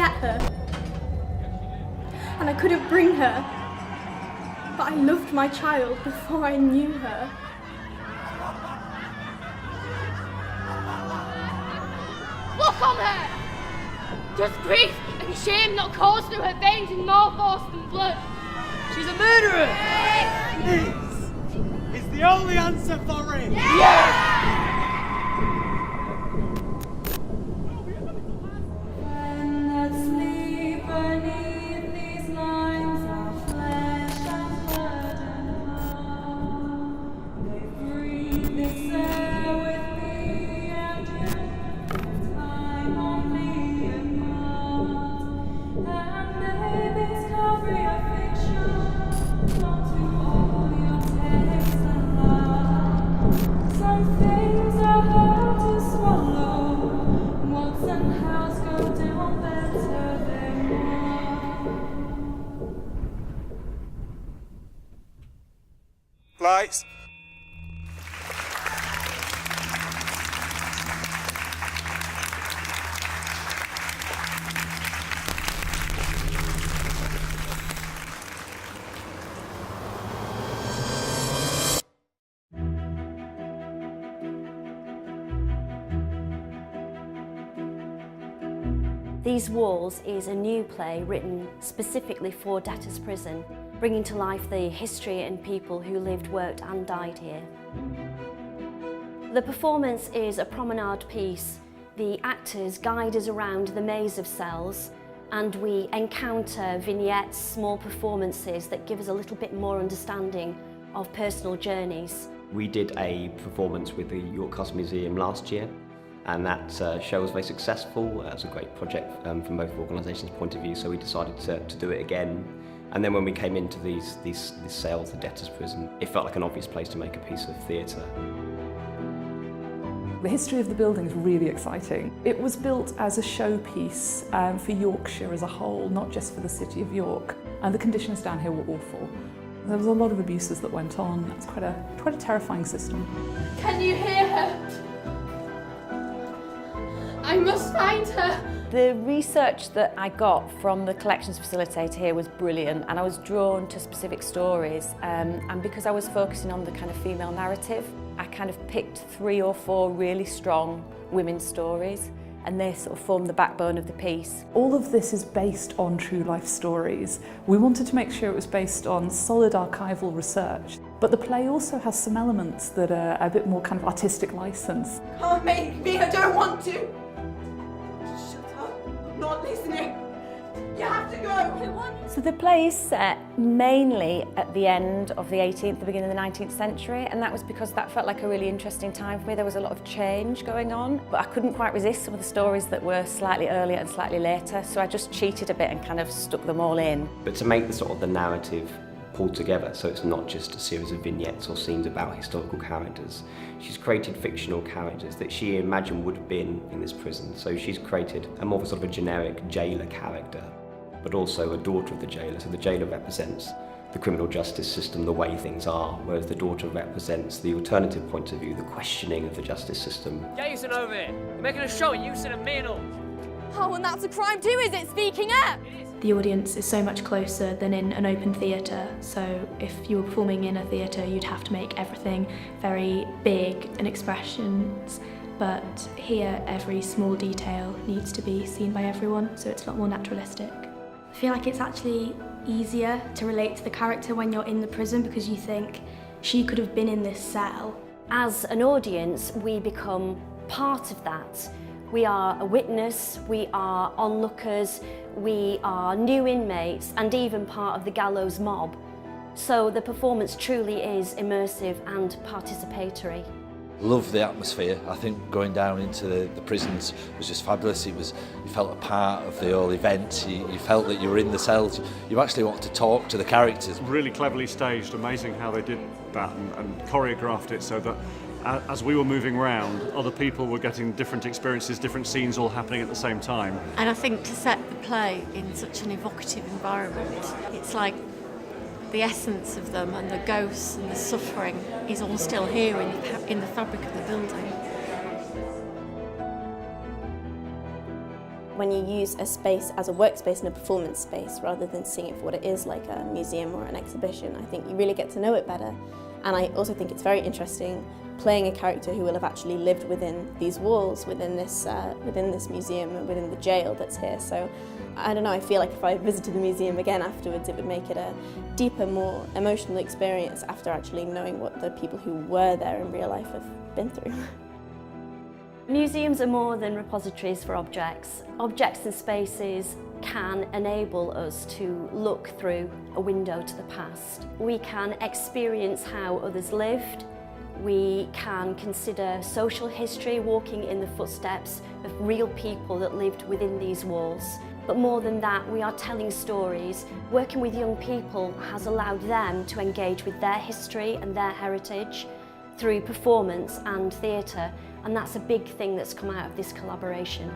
get her. And I couldn't bring her. But I loved my child before I knew her. Look on her! Just grief and shame not coursed through her veins in more force than blood. She's a murderer! This is the only answer for it! Lights. These Walls is a new play written specifically for Debtors' Prison, bringing to life the history and people who lived, worked and died here. The performance is a promenade piece. The actors guide us around the maze of cells and we encounter vignettes, small performances that give us a little bit more understanding of personal journeys. We did a performance with the York Castle Museum last year, and that show was very successful. It was a great project from both organisations' point of view, so we decided to do it again. And then when we came into these sales, the Debtors' Prison, it felt like an obvious place to make a piece of theatre. The history of the building is really exciting. It was built as a showpiece for Yorkshire as a whole, not just for the city of York. And the conditions down here were awful. There was a lot of abuses that went on. It's quite a terrifying system. Can you hear her? I must find her. The research that I got from the collections facilitator here was brilliant, and I was drawn to specific stories, and because I was focusing on the kind of female narrative, I kind of picked 3 or 4 really strong women's stories, and they sort of formed the backbone of the piece. All of this is based on true life stories. We wanted to make sure it was based on solid archival research, but the play also has some elements that are a bit more kind of artistic license. Can't make me, I don't want to. Not listening. You have to go. So the play is set mainly at the end of the 18th, the beginning of the 19th century, and that was because that felt like a really interesting time for me. There was a lot of change going on, but I couldn't quite resist some of the stories that were slightly earlier and slightly later, so I just cheated a bit and kind of stuck them all in. But to make the narrative pulled together, so it's not just a series of vignettes or scenes about historical characters. She's created fictional characters that she imagined would have been in this prison. So she's created a more sort of a generic jailer character, but also a daughter of the jailer. So the jailer represents the criminal justice system, the way things are, whereas the daughter represents the alternative point of view, the questioning of the justice system. Get you over here. You're making a show and you sit and me and all. Oh, and that's a crime too, is it? Speaking up! The audience is so much closer than in an open theatre, so if you were performing in a theatre you'd have to make everything very big and expressions, but here every small detail needs to be seen by everyone, so it's a lot more naturalistic. I feel like it's actually easier to relate to the character when you're in the prison because you think she could have been in this cell. As an audience, we become part of that. We are a witness, we are onlookers, we are new inmates and even part of the gallows mob. So the performance truly is immersive and participatory. Love the atmosphere. I think going down into the prisons was just fabulous. You felt a part of the whole event. You felt that you were in the cells. You actually wanted to talk to the characters. Really cleverly staged, amazing how they did that and choreographed it so that as we were moving around, other people were getting different experiences, different scenes all happening at the same time. And I think to set the play in such an evocative environment, it's like the essence of them and the ghosts and the suffering is all still here in the fabric of the building. When you use a space as a workspace and a performance space rather than seeing it for what it is, like a museum or an exhibition, I think you really get to know it better. And I also think it's very interesting playing a character who will have actually lived within these walls, within this museum and within the jail that's here. So I don't know, I feel like if I visited the museum again afterwards, it would make it a deeper, more emotional experience after actually knowing what the people who were there in real life have been through. Museums are more than repositories for objects. Objects and spaces can enable us to look through a window to the past. We can experience how others lived. We can consider social history, walking in the footsteps of real people that lived within these walls. But more than that, we are telling stories. Working with young people has allowed them to engage with their history and their heritage through performance and theatre, and that's a big thing that's come out of this collaboration.